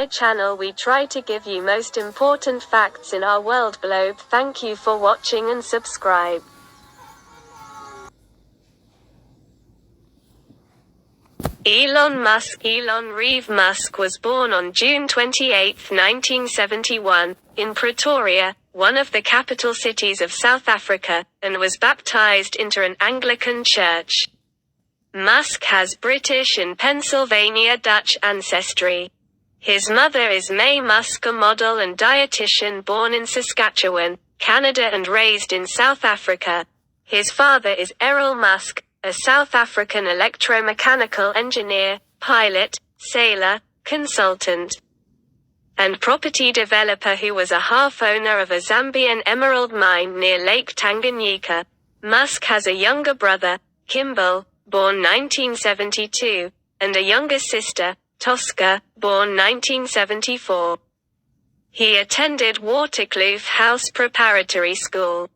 my channel we try to give you most important facts in our world globe. Thank you for watching and subscribe. Elon Reeve Musk was born on June 28, 1971, in Pretoria, one of the capital cities of South Africa, and was baptized into an Anglican church. Musk has British and Pennsylvania Dutch ancestry. His mother is Maye Musk, a model and dietitian born in Saskatchewan, Canada and raised in South Africa. His father is Errol Musk, a South African electromechanical engineer, pilot, sailor, consultant, and property developer who was a half-owner of a Zambian emerald mine near Lake Tanganyika. Musk has a younger brother, Kimball, born 1972, and a younger sister, Tosca, born 1974. He attended Waterkloof House Preparatory School,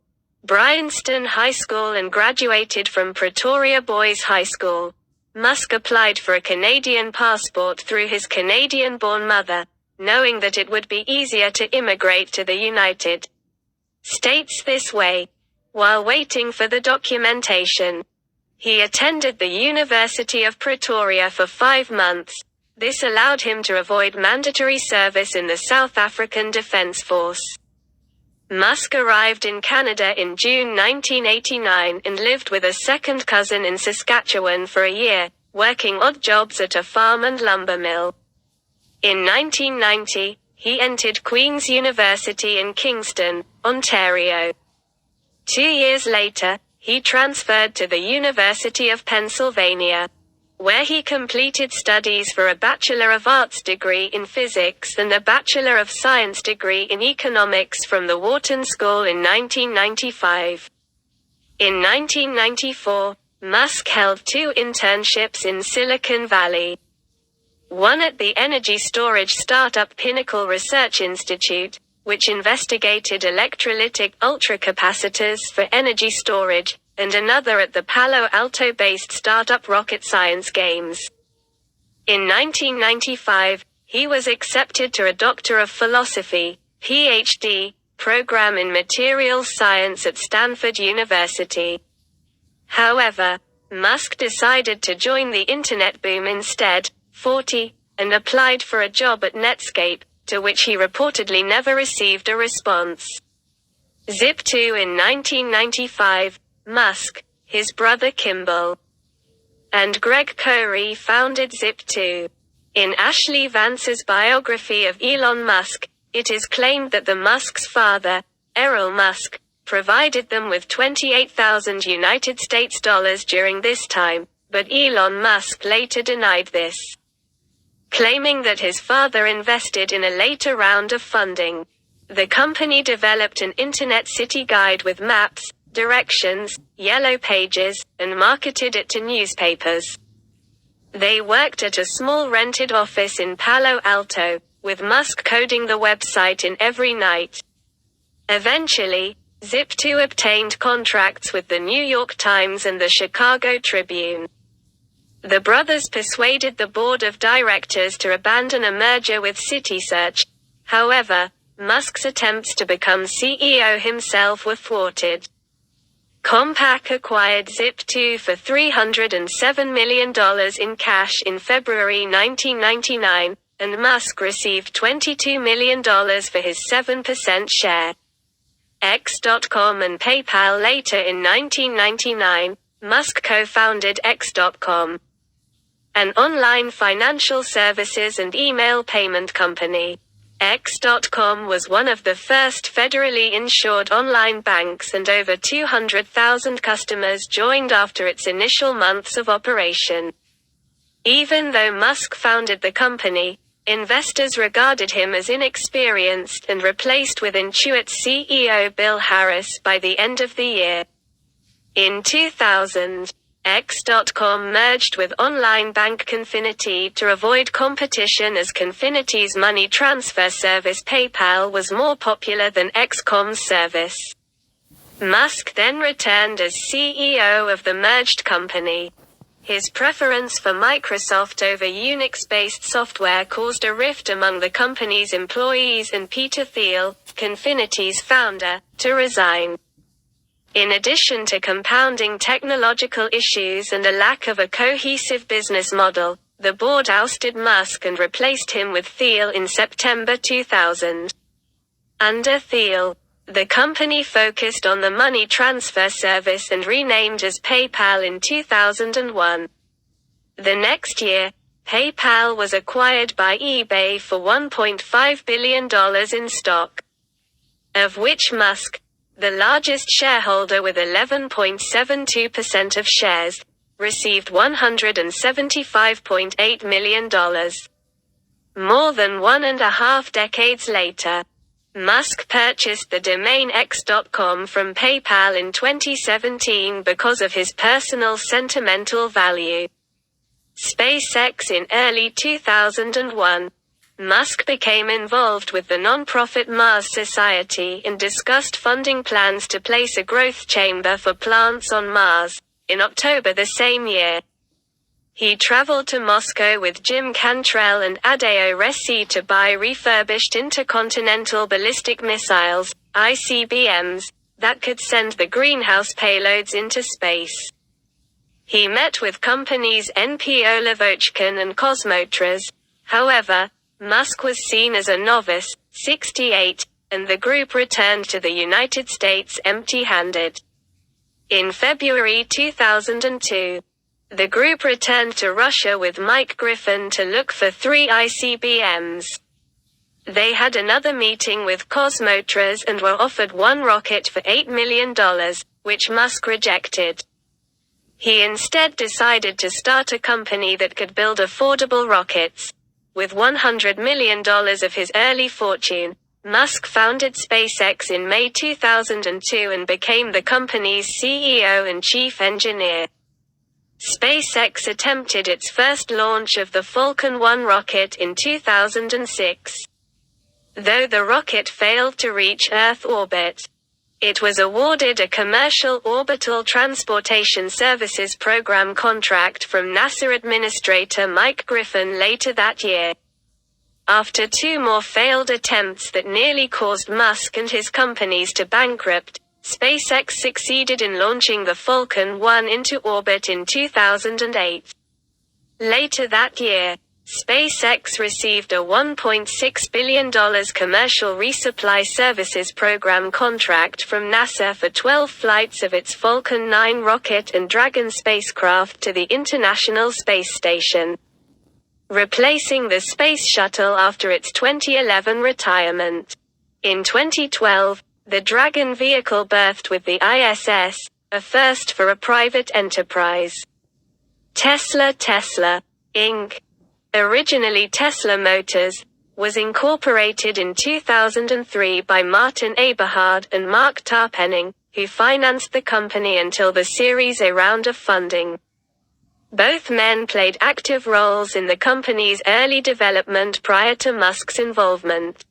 Bryanston High School and graduated from Pretoria Boys High School. Musk applied for a Canadian passport through his Canadian-born mother, knowing that it would be easier to immigrate to the United States this way. While waiting for the documentation, he attended the University of Pretoria for 5 months. This allowed him to avoid mandatory service in the South African Defence Force. Musk arrived in Canada in June 1989 and lived with a second cousin in Saskatchewan for a year, working odd jobs at a farm and lumber mill. In 1990, he entered Queen's University in Kingston, Ontario. 2 years later, he transferred to the University of Pennsylvania, where he completed studies for a Bachelor of Arts degree in physics and a Bachelor of Science degree in economics from the Wharton School in 1995. In 1994, Musk held 2 internships in Silicon Valley. One at the energy storage startup Pinnacle Research Institute, which investigated electrolytic ultracapacitors for energy storage, and another at the Palo Alto-based startup Rocket Science Games. In 1995, he was accepted to a Doctor of Philosophy, Ph.D., program in materials science at Stanford University. However, Musk decided to join the internet boom instead, 40, and applied for a job at Netscape, to which he reportedly never received a response. Zip2 in 1995, Musk, his brother Kimball, and Greg Kory founded Zip2. In Ashley Vance's biography of Elon Musk, it is claimed that the Musk's father, Errol Musk, provided them with $28,000 during this time, but Elon Musk later denied this, claiming that his father invested in a later round of funding. The company developed an internet city guide with maps, directions, yellow pages, and marketed it to newspapers. They worked at a small rented office in Palo Alto, with Musk coding the website in every night. Eventually, Zip2 obtained contracts with the New York Times and the Chicago Tribune. The brothers persuaded the board of directors to abandon a merger with CitySearch. However, Musk's attempts to become CEO himself were thwarted. Compaq acquired Zip2 for $307 million in cash in February 1999, and Musk received $22 million for his 7% share. X.com and PayPal. Later in 1999, Musk co-founded X.com, an online financial services and email payment company. X.com was one of the first federally insured online banks, and over 200,000 customers joined after its initial months of operation. Even though Musk founded the company, investors regarded him as inexperienced and replaced with Intuit's CEO Bill Harris by the end of the year. In 2000, X.com merged with online bank Confinity to avoid competition, as Confinity's money transfer service PayPal was more popular than X.com's service. Musk then returned as CEO of the merged company. His preference for Microsoft over Unix-based software caused a rift among the company's employees and Peter Thiel, Confinity's founder, to resign. In addition to compounding technological issues and a lack of a cohesive business model, the board ousted Musk and replaced him with Thiel in September 2000. Under Thiel, the company focused on the money transfer service and renamed as PayPal in 2001. The next year, PayPal was acquired by eBay for $1.5 billion in stock, of which Musk, the largest shareholder with 11.72% of shares, received $175.8 million. More than 1.5 decades later, Musk purchased the domain x.com from PayPal in 2017 because of his personal sentimental value. SpaceX in early 2001. Musk became involved with the non-profit Mars Society and discussed funding plans to place a growth chamber for plants on Mars, in October the same year. He traveled to Moscow with Jim Cantrell and Adeo Ressi to buy refurbished intercontinental ballistic missiles, ICBMs, that could send the greenhouse payloads into space. He met with companies NPO Lavochkin and Cosmotras. However, Musk was seen as a novice, 68, and the group returned to the United States empty-handed. In February 2002, the group returned to Russia with Mike Griffin to look for 3 ICBMs. They had another meeting with Cosmotras and were offered one rocket for $8 million, which Musk rejected. He instead decided to start a company that could build affordable rockets. With $100 million of his early fortune, Musk founded SpaceX in May 2002 and became the company's CEO and chief engineer. SpaceX attempted its first launch of the Falcon 9 rocket in 2006. Though the rocket failed to reach Earth orbit, it was awarded a Commercial Orbital Transportation Services Program contract from NASA Administrator Mike Griffin later that year. After 2 more failed attempts that nearly caused Musk and his companies to bankrupt, SpaceX succeeded in launching the Falcon 9 into orbit in 2008. Later that year, SpaceX received a $1.6 billion Commercial Resupply Services Program contract from NASA for 12 flights of its Falcon 9 rocket and Dragon spacecraft to the International Space Station, replacing the Space Shuttle after its 2011 retirement. In 2012, the Dragon vehicle berthed with the ISS, a first for a private enterprise. Tesla Inc., originally Tesla Motors, was incorporated in 2003 by Martin Eberhard and Mark Tarpenning, who financed the company until the Series A round of funding. Both men played active roles in the company's early development prior to Musk's involvement.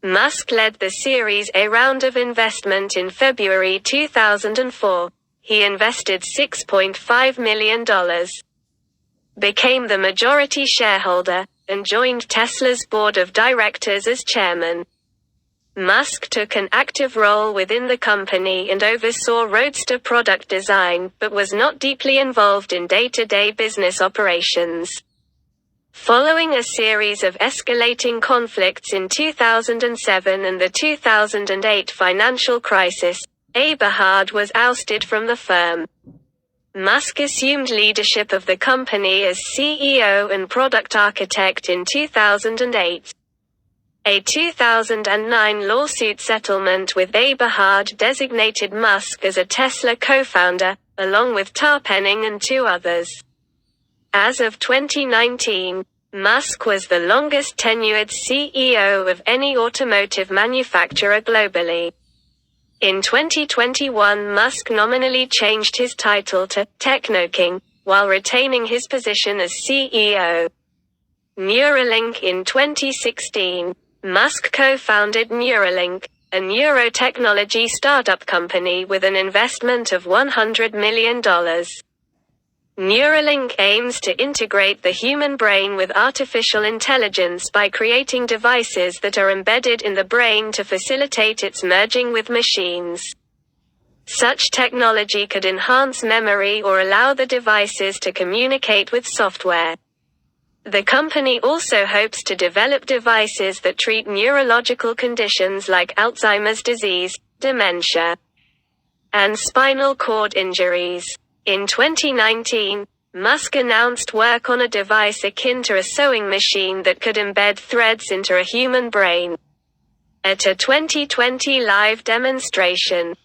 Musk led the Series A round of investment in February 2004. He invested $6.5 million, became the majority shareholder, and joined Tesla's board of directors as chairman. Musk took an active role within the company and oversaw Roadster product design, but was not deeply involved in day-to-day business operations. Following a series of escalating conflicts in 2007 and the 2008 financial crisis, Eberhard was ousted from the firm. Musk assumed leadership of the company as CEO and product architect in 2008. A 2009 lawsuit settlement with Eberhard designated Musk as a Tesla co-founder, along with Tarpenning and 2 others. As of 2019, Musk was the longest tenured CEO of any automotive manufacturer globally. In 2021, Musk nominally changed his title to Technoking, while retaining his position as CEO. Neuralink in 2016, Musk co-founded Neuralink, a neurotechnology startup company with an investment of $100 million. Neuralink aims to integrate the human brain with artificial intelligence by creating devices that are embedded in the brain to facilitate its merging with machines. Such technology could enhance memory or allow the devices to communicate with software. The company also hopes to develop devices that treat neurological conditions like Alzheimer's disease, dementia, and spinal cord injuries. In 2019, Musk announced work on a device akin to a sewing machine that could embed threads into a human brain. At a 2020 live demonstration,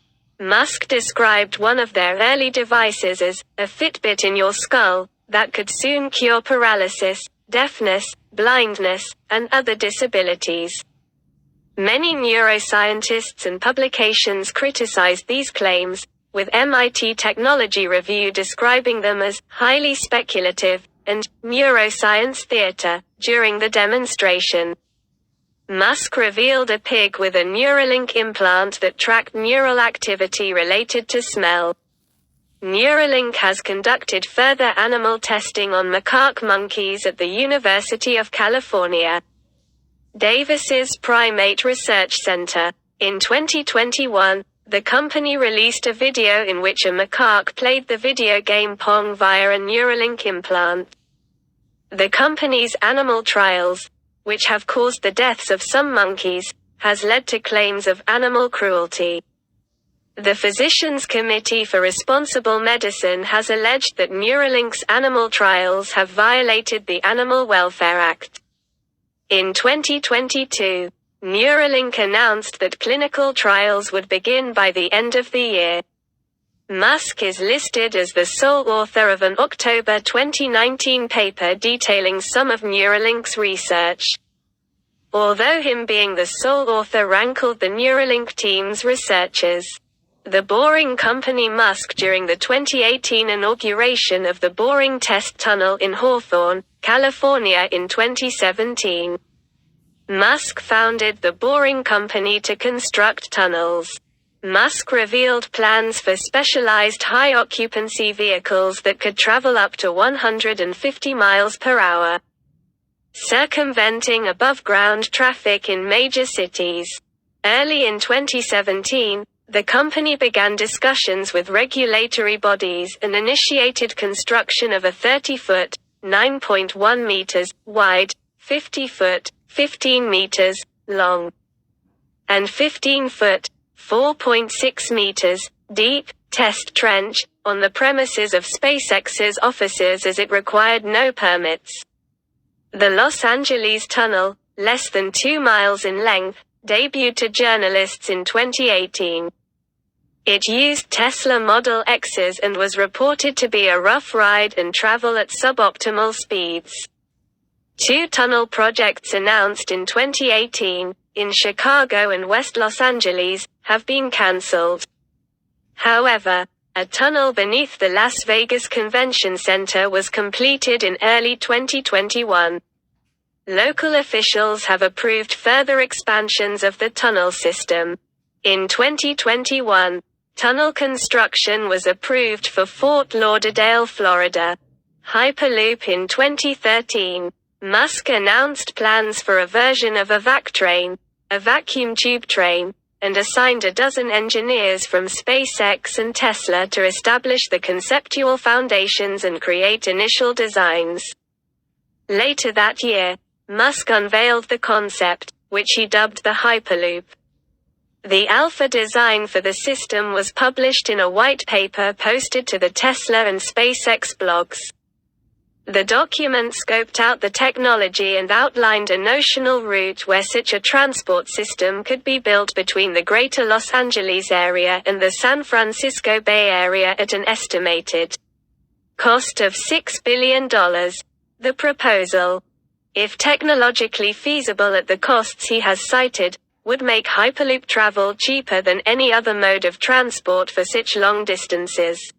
Musk described one of their early devices as a Fitbit in your skull that could soon cure paralysis, deafness, blindness, and other disabilities. Many neuroscientists and publications criticized these claims, with MIT Technology Review describing them as highly speculative and neuroscience theater during the demonstration. Musk revealed a pig with a Neuralink implant that tracked neural activity related to smell. Neuralink has conducted further animal testing on macaque monkeys at the University of California Davis's Primate Research Center. In 2021, the company released a video in which a macaque played the video game Pong via a Neuralink implant. The company's animal trials, which have caused the deaths of some monkeys, has led to claims of animal cruelty. The Physicians Committee for Responsible Medicine has alleged that Neuralink's animal trials have violated the Animal Welfare Act. In 2022, Neuralink announced that clinical trials would begin by the end of the year. Musk is listed as the sole author of an October 2019 paper detailing some of Neuralink's research. Although him being the sole author rankled the Neuralink team's researchers. The Boring Company Musk during the 2018 inauguration of the Boring Test Tunnel in Hawthorne, California in 2017. Musk founded the Boring Company to construct tunnels. Musk revealed plans for specialized high-occupancy vehicles that could travel up to 150 miles per hour, circumventing above-ground traffic in major cities. Early in 2017, the company began discussions with regulatory bodies and initiated construction of a 30-foot, 9.1 meters, wide, 50-foot, 15 meters, long, and 15-foot, 4.6 meters, deep, test trench, on the premises of SpaceX's offices as it required no permits. The Los Angeles Tunnel, less than 2 miles in length, debuted to journalists in 2018. It used Tesla Model X's and was reported to be a rough ride and travel at suboptimal speeds. 2 tunnel projects announced in 2018, in Chicago and West Los Angeles, have been cancelled. However, a tunnel beneath the Las Vegas Convention Center was completed in early 2021. Local officials have approved further expansions of the tunnel system. In 2021, tunnel construction was approved for Fort Lauderdale, Florida. Hyperloop in 2013. Musk announced plans for a version of a vac train, a vacuum tube train, and assigned a dozen engineers from SpaceX and Tesla to establish the conceptual foundations and create initial designs. Later that year, Musk unveiled the concept, which he dubbed the Hyperloop. The alpha design for the system was published in a white paper posted to the Tesla and SpaceX blogs. The document scoped out the technology and outlined a notional route where such a transport system could be built between the greater Los Angeles area and the San Francisco Bay Area at an estimated cost of $6 billion. The proposal, if technologically feasible at the costs he has cited, would make Hyperloop travel cheaper than any other mode of transport for such long distances.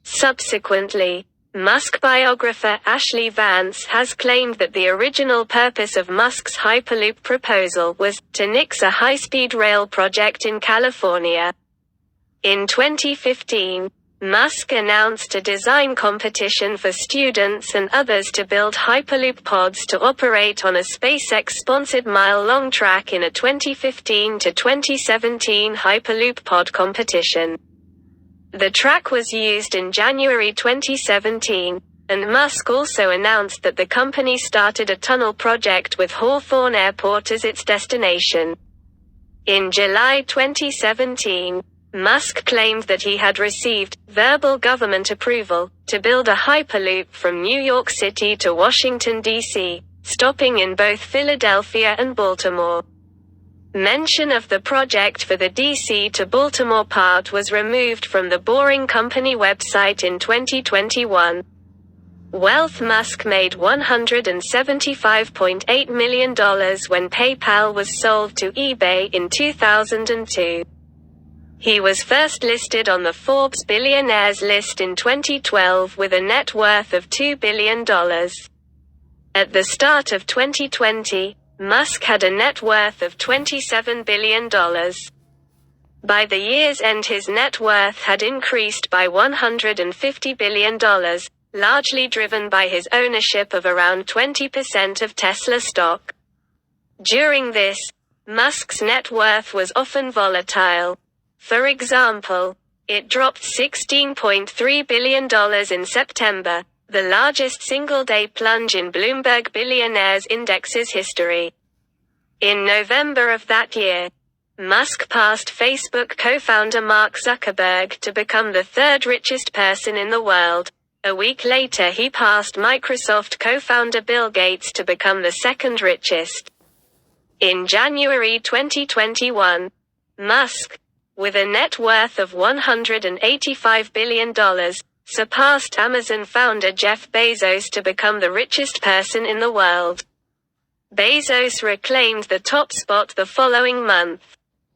Subsequently, Musk biographer Ashley Vance has claimed that the original purpose of Musk's Hyperloop proposal was to nix a high-speed rail project in California. In 2015, Musk announced a design competition for students and others to build Hyperloop pods to operate on a SpaceX-sponsored mile-long track in a 2015 to 2017 Hyperloop pod competition. The track was used in January 2017, and Musk also announced that the company started a tunnel project with Hawthorne Airport as its destination. In July 2017, Musk claimed that he had received verbal government approval to build a Hyperloop from New York City to Washington, D.C., stopping in both Philadelphia and Baltimore. Mention of the project for the D.C. to Baltimore part was removed from the Boring Company website in 2021. Wealth Musk made $175.8 million when PayPal was sold to eBay in 2002. He was first listed on the Forbes billionaires list in 2012 with a net worth of $2 billion. At the start of 2020, Musk had a net worth of $27 billion. By the year's end his net worth had increased by $150 billion, largely driven by his ownership of around 20% of Tesla stock. During this, Musk's net worth was often volatile. For example, it dropped $16.3 billion in September, the largest single-day plunge in Bloomberg Billionaires Index's history. In November of that year, Musk passed Facebook co-founder Mark Zuckerberg to become the third richest person in the world. A week later he passed Microsoft co-founder Bill Gates to become the second richest. In January 2021, Musk, with a net worth of $185 billion, surpassed Amazon founder Jeff Bezos to become the richest person in the world. Bezos reclaimed the top spot the following month.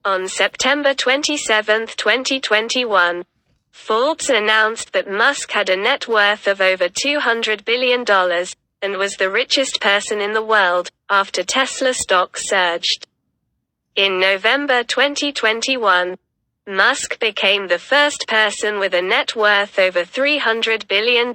On September 27, 2021, Forbes announced that Musk had a net worth of over $200 billion, and was the richest person in the world, after Tesla stock surged. In November 2021, Musk became the first person with a net worth over $300 billion.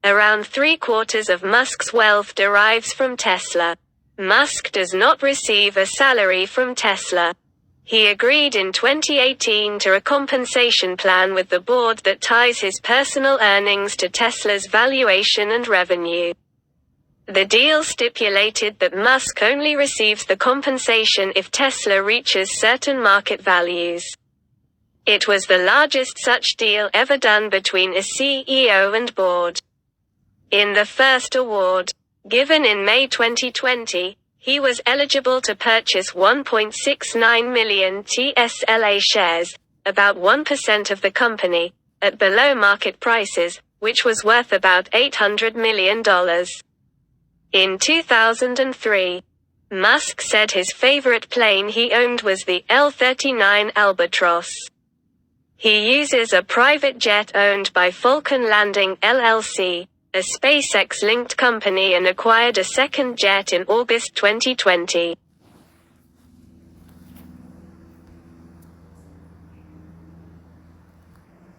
Around 3/4 of Musk's wealth derives from Tesla. Musk does not receive a salary from Tesla. He agreed in 2018 to a compensation plan with the board that ties his personal earnings to Tesla's valuation and revenue. The deal stipulated that Musk only receives the compensation if Tesla reaches certain market values. It was the largest such deal ever done between a CEO and board. In the first award, given in May 2020, he was eligible to purchase 1.69 million TSLA shares, about 1% of the company, at below market prices, which was worth about $800 million. In 2003, Musk said his favorite plane he owned was the L-39 Albatross. He uses a private jet owned by Falcon Landing LLC, a SpaceX-linked company, and acquired a second jet in August 2020.